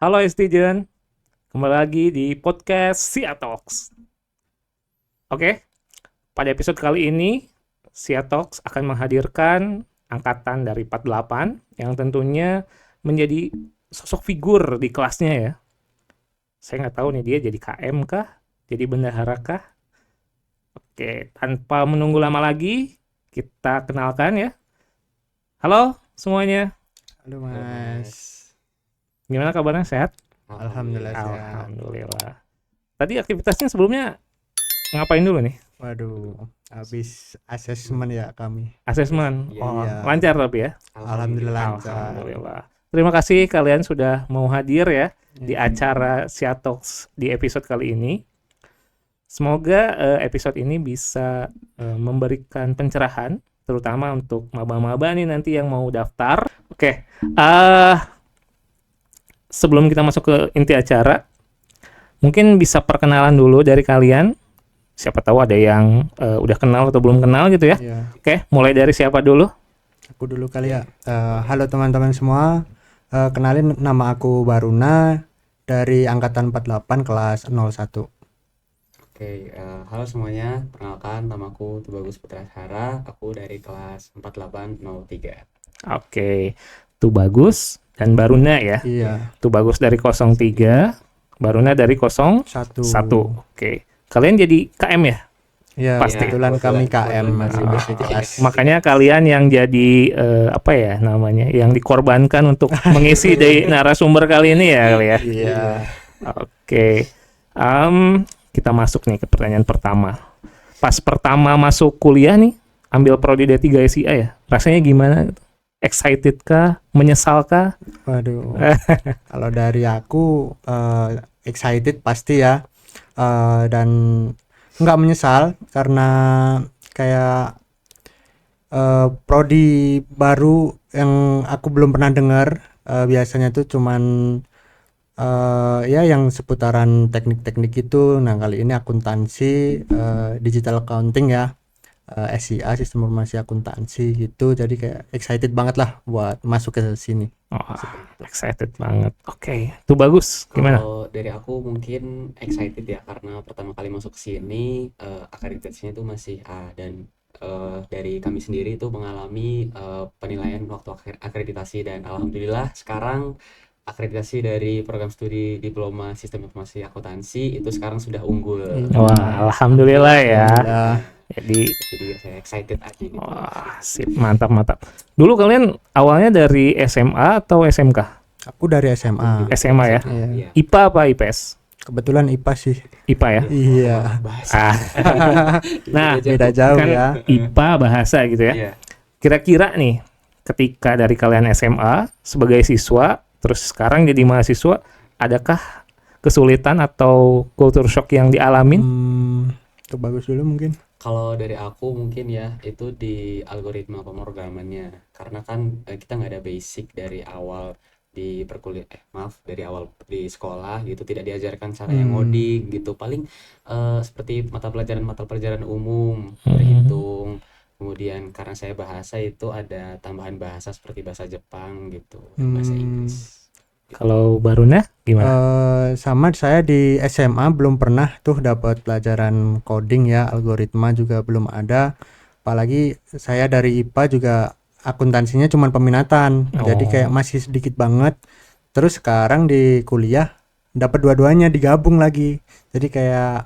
Halo Estigen, kembali lagi di podcast Sia Talks. Oke, pada episode kali ini Sia Talks akan menghadirkan angkatan dari 48 yang tentunya menjadi sosok figur di kelasnya ya. Saya nggak tahu nih dia jadi KM kah, jadi bendahara kah. Oke, tanpa menunggu lama lagi, kita kenalkan ya. Halo semuanya, Halo Mas. gimana kabarnya? Sehat? Alhamdulillah sehat. Alhamdulillah. Tadi aktivitasnya sebelumnya ngapain dulu nih? Waduh, habis asesmen ya kami. Asesmen. Iya, Oh, iya. lancar tapi ya. Alhamdulillah lancar. Alhamdulillah. Terima kasih kalian sudah mau hadir ya di Iya. acara Sia Talks di episode kali ini. Semoga episode ini bisa memberikan pencerahan, terutama untuk maba-maba nih nanti yang mau daftar. Oke, sebelum kita masuk ke inti acara, mungkin bisa perkenalan dulu dari kalian. Siapa tahu ada yang udah kenal atau belum kenal gitu ya. Iya. Oke, mulai dari siapa dulu? Aku dulu kali ya. Halo teman-teman semua. Kenalin, nama aku Baruna dari angkatan 48 kelas 01. Oke, halo semuanya. Perkenalkan, namaku Tubagus Putra Hara. Aku dari kelas 4803. Oke, itu bagus dan Baruna ya. Iya. Itu bagus dari 03, Baruna dari 01. Satu. Oke. Kalian jadi KM ya? Iya, Pasti. kebetulan kami Kebetulan. KM masih Ah, berkelas. Makanya kalian yang jadi apa ya namanya, yang dikorbankan untuk mengisi dari narasumber kali ini ya kali ya. Iya. Oke. Kita masuk nih ke pertanyaan pertama. Pas pertama masuk kuliah nih, ambil prodi D3 SIA ya. Rasanya gimana? Excited kah? Menyesal kah? Waduh. Kalau dari aku excited pasti ya. Dan nggak menyesal karena kayak prodi baru yang aku belum pernah dengar. Biasanya tuh cuman ya yang seputaran teknik-teknik itu. Nah, kali ini akuntansi, digital accounting ya, SIA, sistem informasi akuntansi gitu. Jadi kayak excited banget lah buat masuk ke sini. Oh, excited banget. Oke, itu bagus. Gimana? Kalau dari aku mungkin excited ya, karena pertama kali masuk ke sini, akreditasinya itu masih A, dan dari kami sendiri itu mengalami penilaian waktu akreditasi, dan alhamdulillah sekarang akreditasi dari program studi diploma sistem informasi akuntansi itu sekarang sudah unggul. Wah, alhamdulillah ya. Alhamdulillah. Jadi, Jadi saya excited aja gitu. wah, sip, mantap, mantap. Dulu kalian awalnya dari SMA atau SMK? Aku dari SMA. SMA ya? Iya. Iya. IPA apa IPS? Kebetulan IPA sih. IPA ya? Iya. Bahasa. Ah, nah, Beda jauh kan ya. IPA bahasa gitu ya. Iya. Kira-kira nih, ketika dari kalian SMA sebagai siswa, terus sekarang jadi mahasiswa, adakah kesulitan atau culture shock yang dialamin? Itu bagus dulu mungkin. Kalau dari aku mungkin ya itu di algoritma pemrogramannya, karena kan kita nggak ada basic dari awal di dari awal di sekolah gitu, tidak diajarkan cara yang ngoding gitu, paling seperti mata pelajaran umum, berhitung, kemudian karena saya bahasa itu ada tambahan bahasa seperti bahasa Jepang gitu, bahasa Inggris. Kalau Baruna gimana? Sama saya di SMA belum pernah tuh dapat pelajaran coding ya, algoritma juga belum ada. Apalagi saya dari IPA juga akuntansinya cuma peminatan. Jadi kayak masih sedikit banget. Terus sekarang di kuliah dapat dua-duanya digabung lagi. Jadi kayak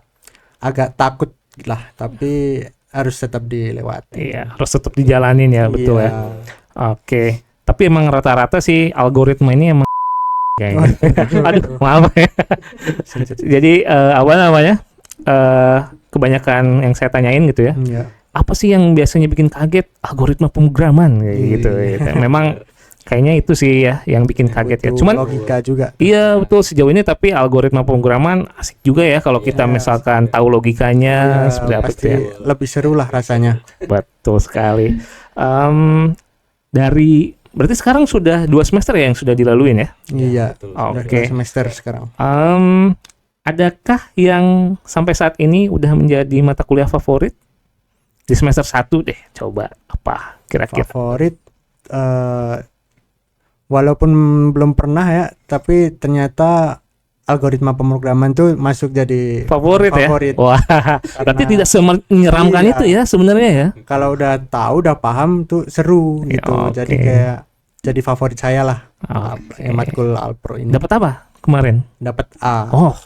agak takut lah, tapi harus tetap dilewati. Iya, harus tetap dijalanin ya, betul ya. Iya. Oke, tapi emang rata-rata sih algoritma ini emang kayaknya. Aduh, maaf ya. Jadi apa namanya? Kebanyakan yang saya tanyain gitu ya. Iya. Apa sih yang biasanya bikin kaget? Algoritma pemrograman kayak gitu. Memang kayaknya itu sih ya yang bikin kaget ya. Butuh Cuman logika juga. iya betul, sejauh ini tapi algoritma pemrograman asik juga ya kalau kita misalkan tahu logikanya Ya, seperti apa pasti gitu ya. lebih seru lah rasanya. Betul sekali. Berarti sekarang sudah 2 semester ya yang sudah dilaluin ya? Iya. Betul. Udah Oke. 2 semester sekarang. Adakah yang sampai saat ini udah menjadi mata kuliah favorit? Di semester 1 deh, coba apa kira-kira? Favorit walaupun belum pernah ya, tapi ternyata algoritma pemrograman tuh masuk jadi Favorit ya. favorit. Wah, berarti tidak menyeramkan Iya. itu ya sebenarnya ya. Kalau udah tahu, udah paham tuh seru Ya, gitu. oke. Jadi kayak jadi favorit saya lah. Oke. Matkul Alpro ini. Dapat apa kemarin? Dapat A. Oh,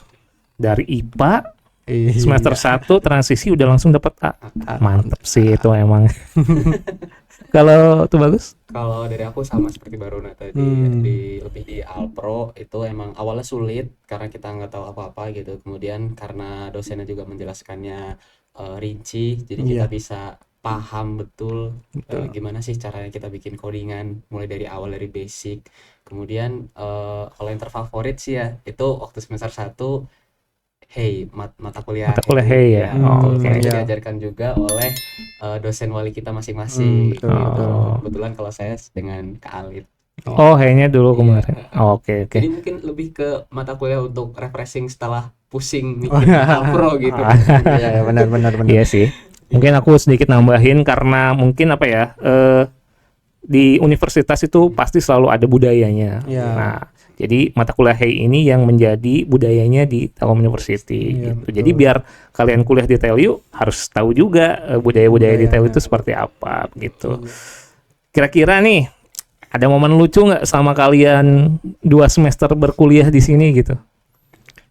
dari IPA Iya. semester 1 transisi udah langsung dapat A. Mantep sih itu emang. Kalau tuh bagus? Kalau dari aku sama seperti Baruna tadi, lebih di Alpro itu emang awalnya sulit karena kita nggak tahu apa-apa gitu. Kemudian karena dosennya juga menjelaskannya rinci, jadi kita Iya. bisa paham betul gimana sih caranya kita bikin codingan mulai dari awal dari basic. Kemudian kalau yang terfavorit sih ya itu waktu semester 1 mata kuliah Mata kuliah Hey ya. betul. Oke. Karena itu Iya. diajarkan juga oleh dosen wali kita masing-masing. Betul, betul. Kebetulan kalau saya dengan Kak Alit. Oh, Hey-nya dulu Iya. kemarin. Oke, oke. Jadi mungkin lebih ke mata kuliah untuk refreshing setelah pusing mikir Alpro gitu. Iya, benar. Iya sih. Mungkin aku sedikit nambahin karena mungkin apa ya, di universitas itu pasti selalu ada budayanya. Iya. Nah, jadi mata kuliah Hey ini yang menjadi budayanya di Telkom University Iya, gitu. Jadi biar kalian kuliah di TELU harus tahu juga budaya-budaya di TELU itu seperti apa gitu. Kira-kira nih ada momen lucu nggak sama kalian 2 semester berkuliah di sini gitu?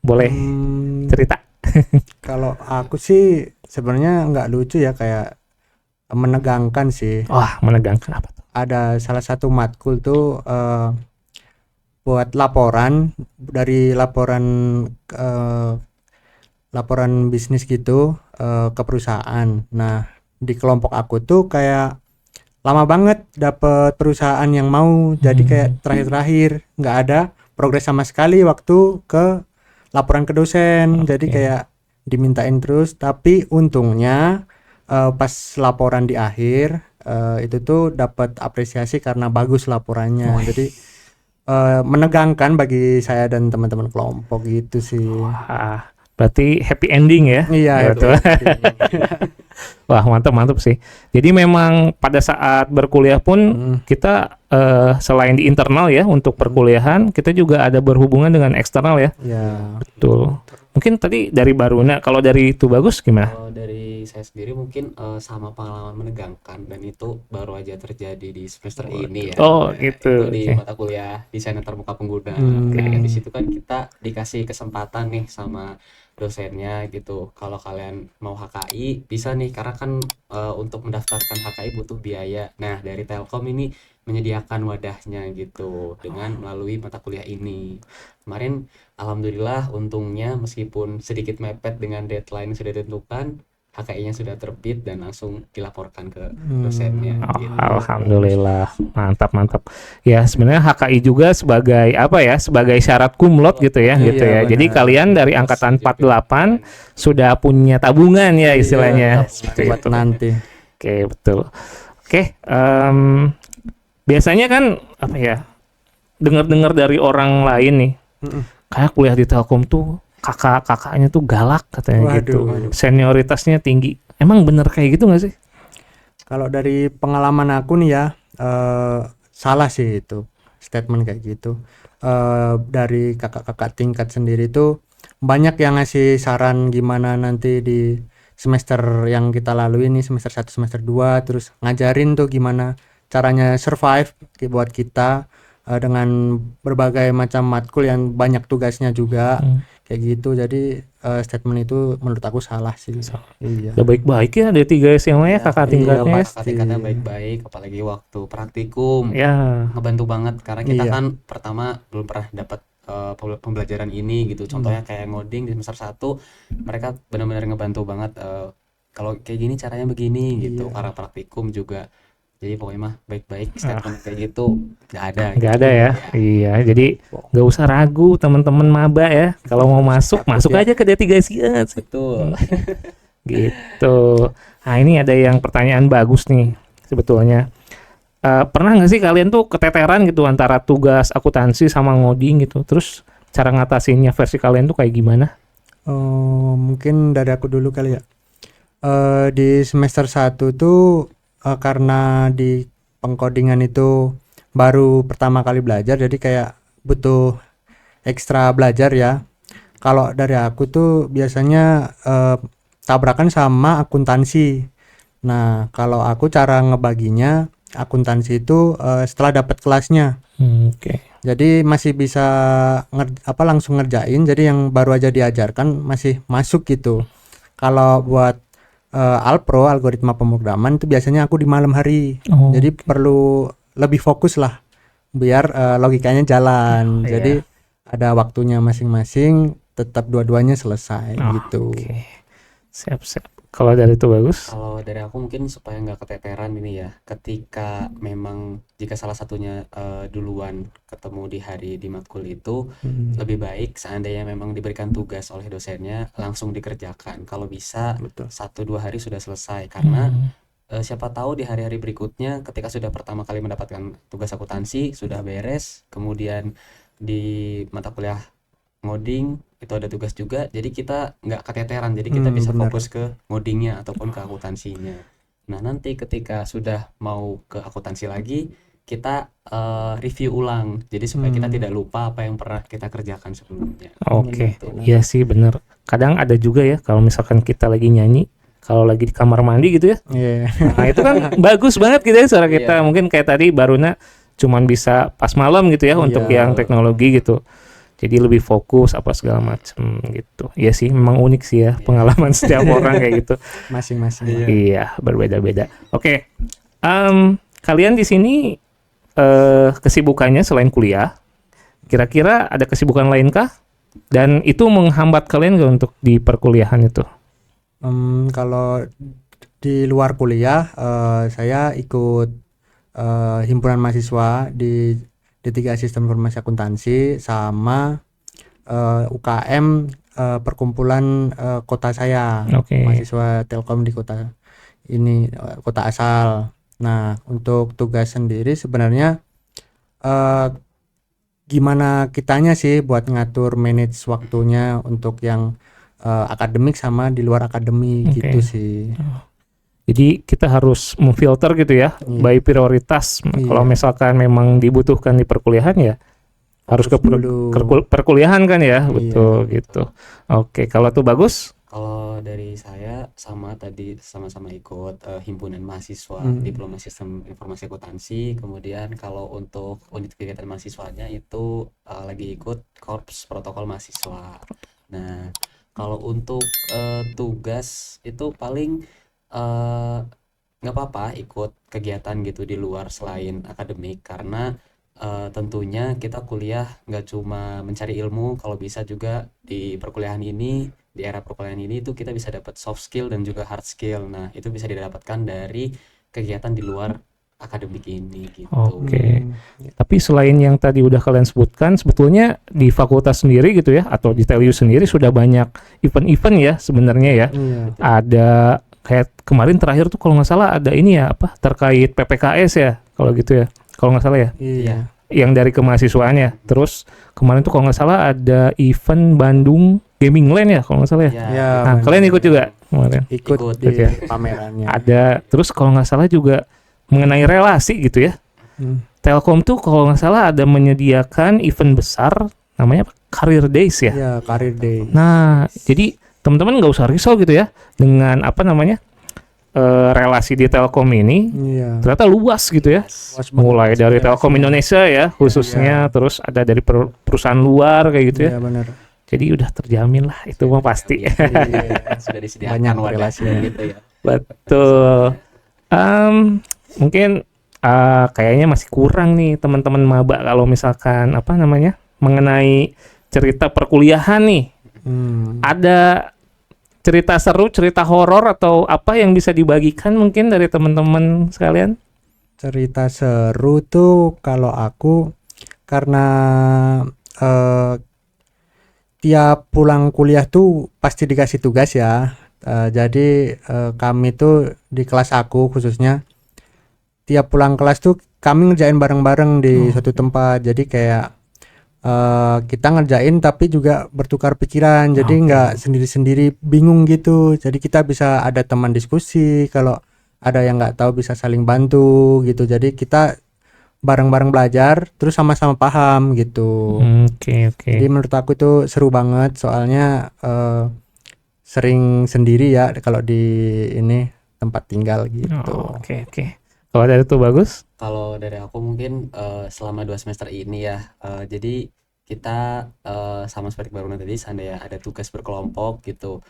Boleh cerita? Kalau aku sih sebenarnya nggak lucu ya, kayak menegangkan sih. Wah, menegangkan apa tuh? Ada salah satu matkul tuh buat laporan dari laporan bisnis gitu ke perusahaan. Nah, di kelompok aku tuh kayak lama banget dapet perusahaan yang mau, jadi kayak terakhir-terakhir nggak ada progres sama sekali waktu ke laporan ke dosen. Jadi kayak dimintain terus, tapi untungnya pas laporan di akhir itu tuh dapat apresiasi karena bagus laporannya. Jadi menegangkan bagi saya dan teman-teman kelompok gitu sih. Wah, berarti happy ending ya? Iya, Gitu. Wah, mantap sih. Jadi memang pada saat berkuliah pun kita selain di internal ya untuk perkuliahan, kita juga ada berhubungan dengan eksternal ya. Ya. Betul. Mungkin tadi dari Baruna, kalau dari itu bagus gimana? Kalau dari saya sendiri mungkin sama pengalaman menegangkan dan itu baru aja terjadi di semester ini ya. Oh, Nah, gitu. Itu di Oke. mata kuliah desain terbuka pengguna. Nah, di situ kan kita dikasih kesempatan nih sama dosennya gitu. Kalau kalian mau HKI bisa nih karena kan untuk mendaftarkan HKI butuh biaya. Nah, dari Telkom ini menyediakan wadahnya gitu dengan melalui mata kuliah ini. Kemarin alhamdulillah untungnya meskipun sedikit mepet dengan deadline yang sudah ditentukan, HKI-nya sudah terbit dan langsung dilaporkan ke dosennya Oh, gitu. alhamdulillah, mantap. Ya sebenarnya HKI juga sebagai apa ya, sebagai syarat kumlot gitu ya, gitu ya. Iya, Jadi benar. kalian dari angkatan 48 sudah punya tabungan ya istilahnya. Seperti Buat itu. nanti. Oke, betul. Oke, biasanya kan apa ya, dengar-dengar dari orang lain nih, kayak kuliah di Telkom tuh kakaknya tuh galak katanya gitu, Waduh. senioritasnya tinggi. Emang bener kayak gitu nggak sih? Kalau dari pengalaman aku nih ya, salah sih itu statement kayak gitu. Dari kakak-kakak tingkat sendiri tuh banyak yang ngasih saran gimana nanti di semester yang kita lalui ini, semester 1, semester 2, terus ngajarin tuh gimana caranya survive buat kita dengan berbagai macam matkul yang banyak tugasnya juga. Kayak gitu. Jadi statement itu menurut aku salah sih. Iya. Udah baik-baik ya ada 3 SMA ya kakak tingkatnya. Kakak tingkatnya baik-baik, apalagi waktu praktikum Ya, ngebantu banget karena kita Iya. kan pertama belum pernah dapat pembelajaran ini gitu. Contohnya kayak ngoding di semester 1 mereka benar-benar ngebantu banget kalau kayak gini caranya begini gitu. Karena praktikum juga. Jadi pokoknya mah baik-baik statement kayak gitu nggak ada. nggak ada ya. Iya, jadi nggak usah ragu teman-teman maba ya. Kalau mau masuk aja ke D3 SIA. Betul. Gitu. Nah ini ada yang pertanyaan bagus nih sebetulnya. Pernah nggak sih kalian tuh keteteran gitu antara tugas akuntansi sama ngoding gitu? Terus cara ngatasinnya versi kalian tuh kayak gimana? Mungkin dari aku dulu kali ya. Di semester 1 tuh karena di pengkodingan itu baru pertama kali belajar, jadi kayak butuh ekstra belajar ya. Kalau dari aku tuh biasanya tabrakan sama akuntansi. Nah, kalau aku cara ngebaginya, akuntansi itu setelah dapat kelasnya. Oke. Jadi masih bisa langsung ngerjain. Jadi yang baru aja diajarkan masih masuk gitu. Kalau buat Alpro, algoritma pemrograman, itu biasanya aku di malam hari. Oh, Jadi perlu lebih fokus lah biar logikanya jalan. Iya. Jadi ada waktunya masing-masing, tetap dua-duanya selesai gitu. Oke. Siap. Kalau dari itu bagus. Kalau dari aku mungkin supaya nggak keteteran ini ya, ketika memang jika salah satunya duluan ketemu di hari di matkul itu, lebih baik seandainya memang diberikan tugas oleh dosennya langsung dikerjakan. Kalau bisa Betul. 1-2 hari sudah selesai, karena siapa tahu di hari-hari berikutnya ketika sudah pertama kali mendapatkan tugas akuntansi sudah beres, kemudian di mata kuliah ngoding itu ada tugas juga, jadi kita nggak keteteran, jadi kita bisa Benar. fokus ke ngodingnya ataupun ke akuntansinya. Nah, nanti ketika sudah mau ke akuntansi lagi, kita review ulang, jadi supaya kita tidak lupa apa yang pernah kita kerjakan sebelumnya. Oke. Gitu. Iya sih bener. Kadang ada juga ya kalau misalkan kita lagi nyanyi, kalau lagi di kamar mandi gitu ya. Iya. Nah, itu kan bagus banget gitu ya suara kita. Iya. Mungkin kayak tadi Baruna cuman bisa pas malam gitu ya untuk Iya. yang teknologi gitu. Jadi lebih fokus apa segala macam gitu. Iya sih, memang unik sih ya pengalaman setiap orang kayak gitu. Masing-masing. Iya. Iya, berbeda-beda. Oke. Kalian di sini kesibukannya selain kuliah, kira-kira ada kesibukan lainkah? Dan itu menghambat kalian nggak untuk di perkuliahan itu? Kalau di luar kuliah, saya ikut himpunan mahasiswa di D3 Sistem Informasi Akuntansi sama UKM perkumpulan kota saya, Oke. mahasiswa Telkom di kota ini, kota asal. Nah, untuk tugas sendiri sebenarnya gimana kitanya sih buat ngatur manage waktunya untuk yang akademik sama di luar akademik Oke. gitu sih. Jadi kita harus memfilter gitu ya, Iya. by prioritas. Kalau misalkan memang dibutuhkan di perkuliahan ya harus ke Dulu. perkuliahan kan ya, Iya. betul gitu. Oke, kalau tuh bagus. Kalau dari saya sama tadi sama-sama ikut himpunan mahasiswa Diploma Sistem Informasi Akuntansi. Kemudian kalau untuk unit kegiatan mahasiswanya itu lagi ikut Korps Protokol Mahasiswa. Nah, kalau untuk tugas itu paling nggak apa-apa ikut kegiatan gitu di luar selain akademik, karena tentunya kita kuliah nggak cuma mencari ilmu, kalau bisa juga di perkuliahan ini, di era perkuliahan ini itu kita bisa dapat soft skill dan juga hard skill. Nah, itu bisa didapatkan dari kegiatan di luar akademik ini gitu. Oke. Tapi selain yang tadi udah kalian sebutkan, sebetulnya di fakultas sendiri gitu ya, atau di TELU sendiri sudah banyak event-event ya sebenarnya ya. Iya. Ada kayak kemarin terakhir tuh kalau nggak salah ada ini ya apa terkait PPKS ya kalau gitu ya, kalau nggak salah ya, Iya. yang dari kemahasiswaannya. Terus kemarin tuh kalau nggak salah ada event Bandung Gaming Land ya kalau nggak salah ya. Ya, Ya, Nah, benar. kalian ikut juga kemarin. Ikut Ikut di ya. pamerannya. Ada terus kalau nggak salah juga mengenai relasi gitu ya. Telkom tuh kalau nggak salah ada menyediakan event besar namanya apa? Career Days ya. Ya, Career Day. Nah, jadi teman-teman nggak usah risau gitu ya dengan apa namanya relasi di Telkom ini Iya. ternyata luas gitu ya. Luas banget. Mulai dari Telkom Indonesia ya khususnya, Iya. terus ada dari perusahaan luar kayak gitu ya. Iya, benar. Jadi udah terjamin lah itu mah pasti. Iya, sudah disediakan Banyak wadahnya relasinya. gitu ya. Betul. Mungkin kayaknya masih kurang nih teman-teman maba kalau misalkan apa namanya mengenai cerita perkuliahan nih. Ada cerita seru, cerita horor atau apa yang bisa dibagikan mungkin dari teman-teman sekalian? Cerita seru tuh kalau aku karena tiap pulang kuliah tuh pasti dikasih tugas ya. Jadi kami tuh di kelas aku khususnya tiap pulang kelas tuh kami ngerjain bareng-bareng di suatu tempat. Jadi kayak kita ngerjain tapi juga bertukar pikiran, jadi nggak sendiri-sendiri bingung gitu. Jadi kita bisa ada teman diskusi, kalau ada yang nggak tahu bisa saling bantu gitu. Jadi kita bareng-bareng belajar terus sama-sama paham gitu. Oke. Jadi menurut aku itu seru banget soalnya sering sendiri ya kalau di ini tempat tinggal gitu. Oke. Kalau dari itu bagus? Kalau dari aku mungkin selama 2 semester ini ya, jadi kita sama seperti baru tadi, seandainya ada tugas berkelompok gitu,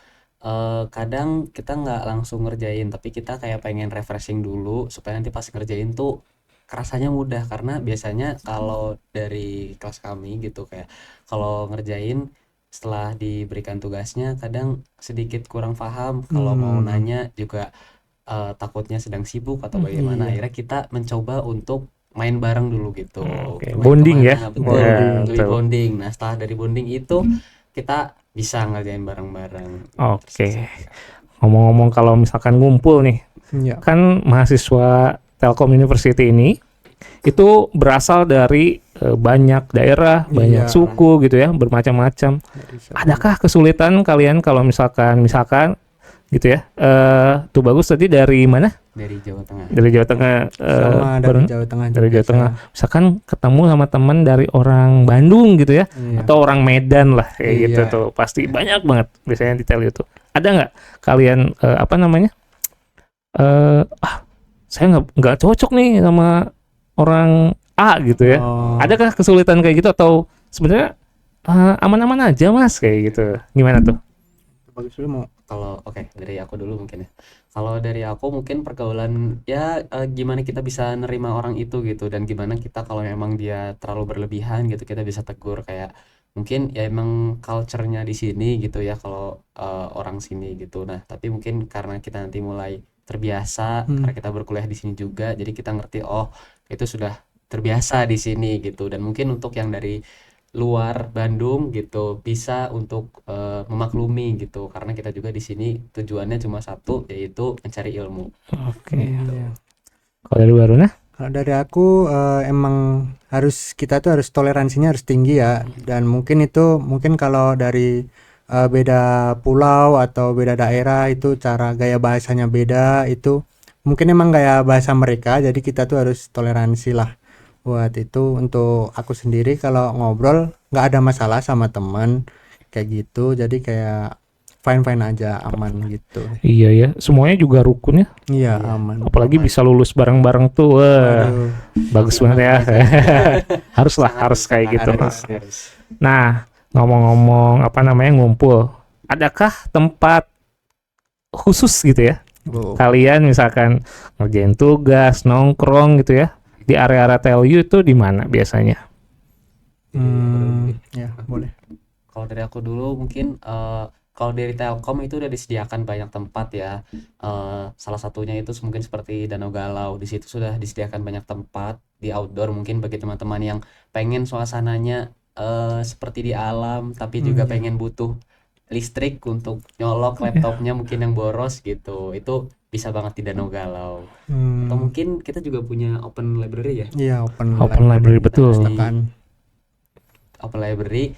kadang kita nggak langsung ngerjain, tapi kita kayak pengen refreshing dulu supaya nanti pas ngerjain tuh kerasanya mudah. Karena biasanya kalau dari kelas kami gitu, kayak kalau ngerjain setelah diberikan tugasnya kadang sedikit kurang paham, kalau mau nanya juga takutnya sedang sibuk atau bagaimana. Iya. Akhirnya kita mencoba untuk main bareng dulu gitu. Oke, Main bonding kemana, ya. betul, Ya, lebih betul. bonding. Nah, setelah dari bonding itu kita bisa ngerjain bareng-bareng. Oke. Ngomong-ngomong kalau misalkan ngumpul nih, Iya. kan mahasiswa Telkom University ini itu berasal dari banyak daerah, banyak Iya. suku gitu ya, bermacam-macam. Adakah kesulitan kalian kalau misalkan gitu ya? Tuh bagus tadi dari mana? Dari Jawa Tengah. Dari Jawa Tengah. Sama dari baru- Jawa Tengah dari juga Jawa Tengah. saya. Misalkan ketemu sama teman dari orang Bandung gitu ya, Iya. atau orang Medan lah kayak Iya. gitu tuh. Pasti banyak banget biasanya detail itu. Ada nggak kalian apa namanya? Saya nggak cocok nih sama orang A gitu ya. Oh, Adakah kesulitan kayak gitu atau sebenarnya aman-aman aja mas kayak gitu? Gimana tuh? bagus dulu mau. Kalau dari aku dulu mungkin ya. Kalau dari aku mungkin pergaulan ya, gimana kita bisa nerima orang itu gitu, dan gimana kita kalau memang dia terlalu berlebihan gitu kita bisa tegur, kayak mungkin ya emang culture-nya di sini gitu ya kalau orang sini gitu. Nah, tapi mungkin karena kita nanti mulai terbiasa karena kita berkuliah di sini juga, jadi kita ngerti oh itu sudah terbiasa di sini gitu. Dan mungkin untuk yang dari luar Bandung gitu bisa untuk memaklumi gitu, karena kita juga di sini tujuannya cuma satu, yaitu mencari ilmu. Oke. Iya. Kalau dari Waruna? Kalau dari aku emang kita tuh harus toleransinya harus tinggi ya, dan mungkin kalau dari beda pulau atau beda daerah itu cara gaya bahasanya beda, itu mungkin emang gaya bahasa mereka, jadi kita tuh harus toleransi lah buat itu. Untuk aku sendiri kalau ngobrol nggak ada masalah sama teman kayak gitu, jadi kayak fine aja, aman gitu. Iya ya, semuanya juga rukun ya. Iya, Iya. aman. Apalagi bisa lulus bareng-bareng tuh, wah, Aduh. bagus banget ya. harus kayak gitu. Harus. Nah, ngomong-ngomong apa namanya ngumpul, adakah tempat khusus gitu ya? Oh. Kalian misalkan ngerjain tugas, nongkrong gitu ya, di area-area TLU itu di mana biasanya? Ya boleh. Kalau dari aku dulu mungkin kalau dari Telkom itu udah disediakan banyak tempat ya. Salah satunya itu mungkin seperti Danau Galau. Di situ sudah disediakan banyak tempat di outdoor, mungkin bagi teman-teman yang pengen suasananya seperti di alam, tapi juga pengen butuh listrik untuk nyolok laptopnya mungkin yang boros gitu. Itu bisa banget di Danau Galau. Atau mungkin kita juga punya open library ya. Iya, open Library, betul. Perpustakaan. Open library,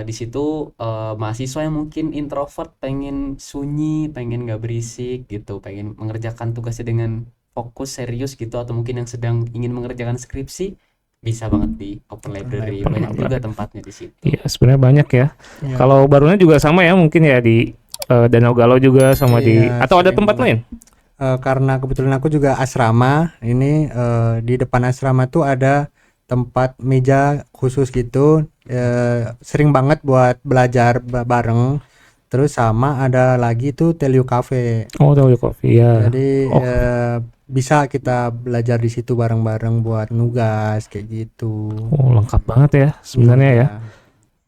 di situ mahasiswa yang mungkin introvert, pengen sunyi, pengen gak berisik gitu, pengen mengerjakan tugasnya dengan fokus serius gitu, atau mungkin yang sedang ingin mengerjakan skripsi, bisa banget di open library. Open Banyak juga library. tempatnya di situ. Iya, sebenarnya banyak ya. Iya. Kalau Barunya juga sama ya, mungkin ya di Danau Galau juga sama di Iya, atau ada sering tempat banget. lain? Karena kebetulan aku juga asrama, ini di depan asrama tuh ada tempat meja khusus gitu, sering banget buat belajar bareng. Terus sama ada lagi tuh Telio Cafe. Oh, tahu kopi ya. Jadi Oh. bisa kita belajar di situ bareng-bareng buat nugas kayak gitu. Oh, lengkap banget ya sebenarnya ya. Iya.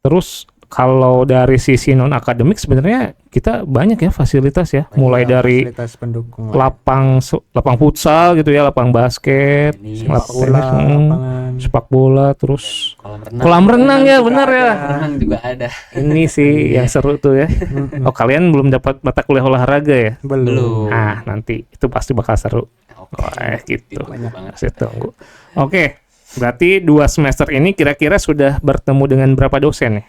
Terus kalau dari sisi non akademik sebenarnya kita banyak ya fasilitas ya, mulai Iya, dari fasilitas pendukung lah. lapang futsal gitu ya, lapang basket, Tenis, lapang Bola, tenis, lapangan. sepak bola, terus kolam kolam renang ya, juga benar ya. ada. renang juga ada. Ini sih yang seru tuh ya. Mm-mm. Oh, kalian belum dapat mata kuliah olahraga ya? Belum. Ah, nanti itu pasti bakal seru. Oke, gitu. ditunggu banget. Saya tunggu. Oke, berarti 2 semester ini kira-kira sudah bertemu dengan berapa dosen ya?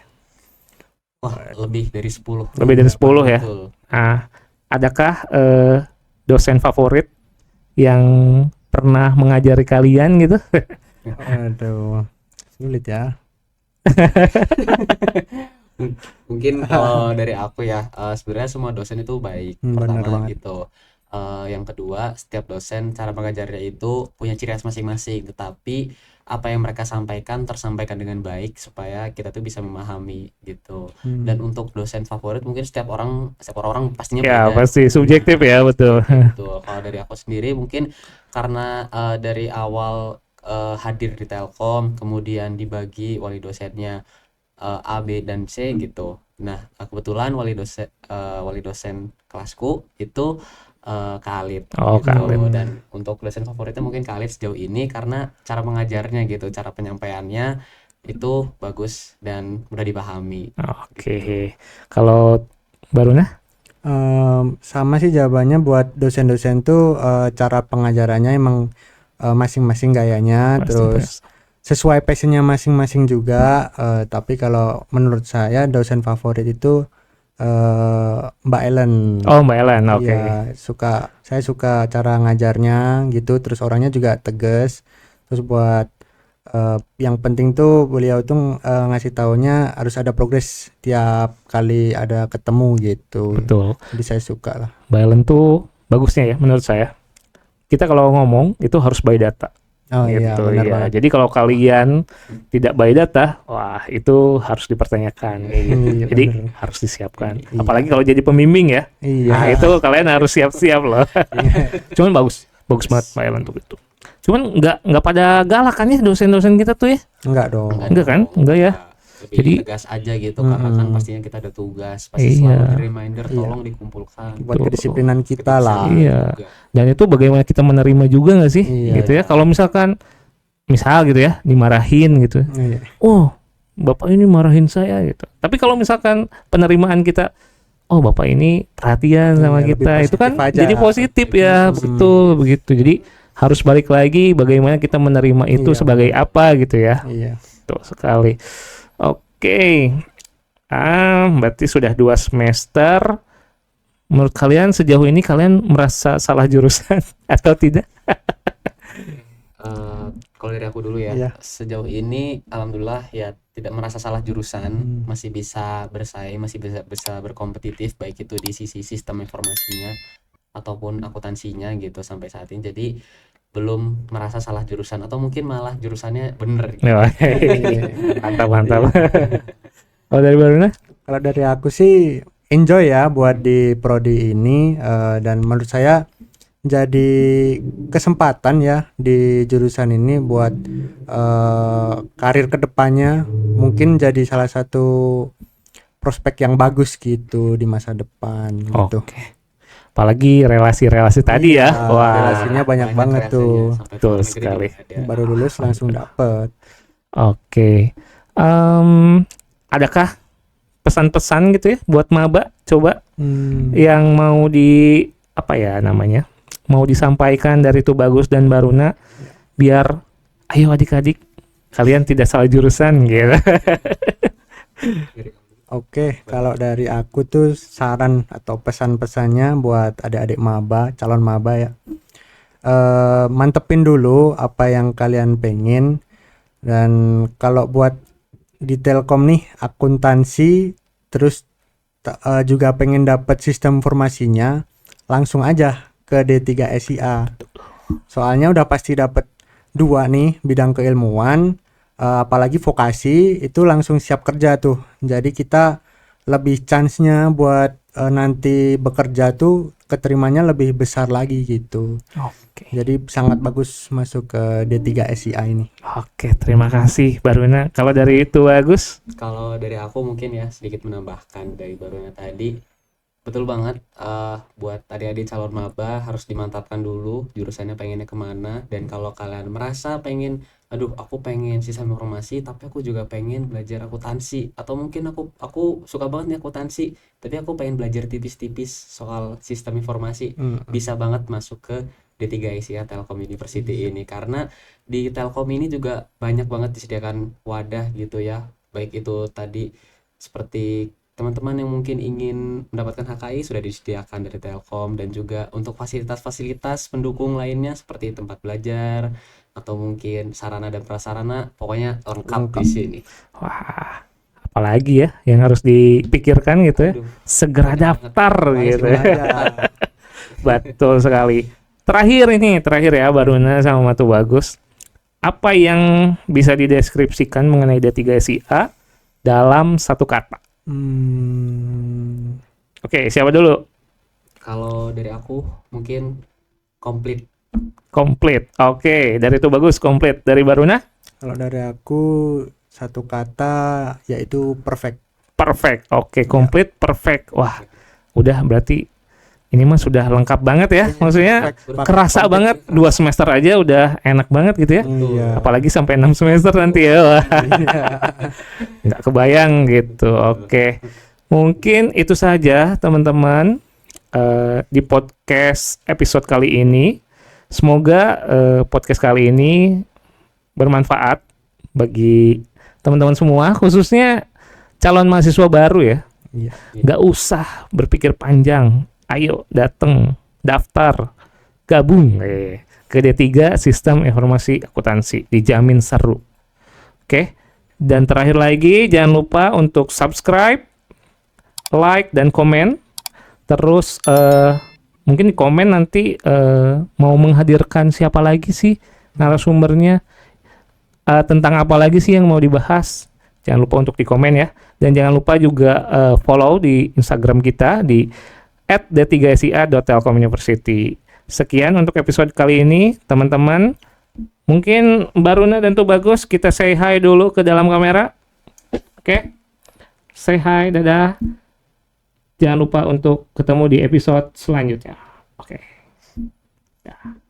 Wah, lebih dari 10. Lebih dari 10 ya? Betul. Nah, adakah dosen favorit yang pernah mengajari kalian gitu? Aduh, sulit ya. Mungkin kalau dari aku ya, sebenarnya semua dosen itu baik. Bener Pertama banget. gitu. Yang kedua, setiap dosen cara mengajarnya itu punya ciri khas masing-masing, tetapi apa yang mereka sampaikan tersampaikan dengan baik supaya kita tuh bisa memahami gitu. Dan Hmm. untuk dosen favorit mungkin setiap orang pastinya Ya, beda pasti Iya. subjektif ya, betul. gitu. Kalau dari aku sendiri mungkin karena dari awal hadir di Telkom, kemudian dibagi wali dosennya A, B, dan C gitu. Nah, kebetulan wali dosen kelasku itu Kak Alif Oh, Khalid. gitu. Dan untuk dosen favoritnya mungkin Kak Alif sejauh ini karena cara mengajarnya gitu, cara penyampaiannya itu bagus dan mudah dipahami gitu. Oke. Kalau Baruna? Sama sih jawabannya buat dosen-dosen tuh cara pengajarannya emang masing-masing gayanya, Pasti. terus sesuai passionnya masing-masing juga. Tapi kalau menurut saya dosen favorit itu Mbak Ellen. Oh, Mbak Ellen, oke. Iya, saya suka cara ngajarnya gitu, terus orangnya juga tegas. Terus buat yang penting tuh beliau tuh ngasih taunya harus ada progres tiap kali ada ketemu gitu. Betul. Jadi saya suka lah. Mbak Ellen tuh bagusnya ya menurut saya. Kita kalau ngomong itu harus by data. Oh iya, Gitu benar ya. banget. Jadi kalau kalian tidak by data, wah itu harus dipertanyakan kayak gitu. Iya, Jadi benar. harus disiapkan. Iya. Apalagi kalau jadi pembimbing ya. Nah, Iya. itu kalian harus siap-siap loh. Cuman bagus, bagus banget Mbak Ellen tuh itu. Cuman nggak pada galak kan ya dosen-dosen kita tuh ya? Enggak dong. Enggak kan? Enggak ya. Lebih Jadi tegas aja gitu karena kan Mm-mm. pastinya kita ada tugas, pasti selalu iya, di reminder Iya. tolong dikumpulkan. Buat Tuh. kedisiplinan kita lah. Kedisiplinan Iya. juga. Dan itu bagaimana kita menerima juga nggak sih? Iya. Gitu ya. Kalau misalkan misal gitu ya, dimarahin gitu. Iya. Oh, Bapak ini marahin saya gitu. Tapi kalau misalkan penerimaan kita, oh Bapak ini perhatian sama Iya, lebih kita, itu kan positif aja. jadi positif ya, betul begitu. Jadi harus balik lagi bagaimana kita menerima itu Iya, sebagai apa gitu ya. Iya. Betul sekali. Oke. Berarti sudah 2 semester. Menurut kalian sejauh ini kalian merasa salah jurusan atau tidak? Kalau dari aku dulu ya, Iya. sejauh ini alhamdulillah ya tidak merasa salah jurusan, masih bisa bersaing, masih bisa berkompetitif baik itu di sisi sistem informasinya ataupun akuntansinya gitu sampai saat ini. Jadi belum merasa salah jurusan atau mungkin malah jurusannya bener gitu. Ya, mantap mantap. Kalau dari Baruna? Kalau dari aku sih enjoy ya buat di prodi ini, dan menurut saya jadi kesempatan ya di jurusan ini buat karir kedepannya mungkin jadi salah satu prospek yang bagus gitu di masa depan gitu. Oke. Apalagi relasi-relasi tadi ya. Iya, Wah, relasinya banyak banget relasinya, tuh. sampai Betul luar negeri sekali. juga ada. Baru lulus langsung dapet. oke. Adakah pesan-pesan gitu ya buat maba? Coba yang mau di apa ya namanya? Mau disampaikan dari Tubagus dan Baruna biar ayo adik-adik kalian tidak salah jurusan gitu. Oke, kalau dari aku tuh saran atau pesan-pesannya buat adik-adik maba, calon maba ya. Mantepin dulu apa yang kalian pengen, dan kalau buat di Telkom nih akuntansi terus juga pengen dapat sistem informasinya, langsung aja ke D3 SIA. Soalnya udah pasti dapat 2 nih bidang keilmuan, apalagi vokasi itu langsung siap kerja tuh. Jadi kita lebih chance-nya buat nanti bekerja tuh keterimanya lebih besar lagi gitu. Oke. Jadi sangat bagus masuk ke D3 SIA ini. Oke, terima kasih Baruna. Kalau dari Tubagus? Kalau dari aku mungkin ya sedikit menambahkan dari barunya tadi, betul banget, buat adik-adik calon maba harus dimantapkan dulu jurusannya pengennya kemana. Dan kalau kalian merasa pengen, aduh aku pengen sistem informasi tapi aku juga pengen belajar akuntansi, atau mungkin aku suka banget nih akuntansi tapi aku pengen belajar tipis-tipis soal sistem informasi, bisa banget masuk ke D3 Asia Telkom University ini, karena di Telkom ini juga banyak banget disediakan wadah gitu ya, baik itu tadi seperti teman-teman yang mungkin ingin mendapatkan HKI sudah disediakan dari Telkom, dan juga untuk fasilitas-fasilitas pendukung lainnya seperti tempat belajar, atau mungkin sarana dan prasarana, pokoknya lengkap di Lengkap. sini. Wah, apalagi ya yang harus dipikirkan gitu ya. Aduh, Segera banyak banget. daftar Langsung gitu. Belajar. Betul sekali. Terakhir ya Baruna sama Matu Bagus. Apa yang bisa dideskripsikan mengenai D3SIA dalam satu kata? Hmm, Oke, siapa dulu? Kalau dari aku mungkin komplit. Komplit. Oke, dari itu bagus komplit. Dari Baruna? kalau dari aku satu kata yaitu perfect. Perfect. Oke, Ya. komplit, perfect. Wah, udah berarti ini mah sudah lengkap banget ya. Maksudnya Perfect. kerasa Komplit. banget 2 semester aja udah enak banget gitu ya. Iya. Apalagi sampai 6 semester nanti ya. Wah, Iya. nggak kebayang gitu. Oke. Mungkin itu saja teman-teman di podcast episode kali ini. Semoga podcast kali ini bermanfaat bagi teman-teman semua, khususnya calon mahasiswa baru ya. Iya. Nggak usah berpikir panjang. Ayo datang, daftar, gabung ke D3 Sistem Informasi Akuntansi. Dijamin seru. Oke. Dan terakhir lagi, jangan lupa untuk subscribe, like, dan komen. Terus mungkin di komen nanti mau menghadirkan siapa lagi sih narasumbernya, tentang apa lagi sih yang mau dibahas. Jangan lupa untuk di komen ya. Dan jangan lupa juga follow di Instagram kita di @d3sia.telkomuniversity. Sekian untuk episode kali ini, teman-teman. Mungkin Baruna dan Tuh Bagus, kita say hi dulu ke dalam kamera. Oke? Say hi, dadah. Jangan lupa untuk ketemu di episode selanjutnya. Oke. Dah.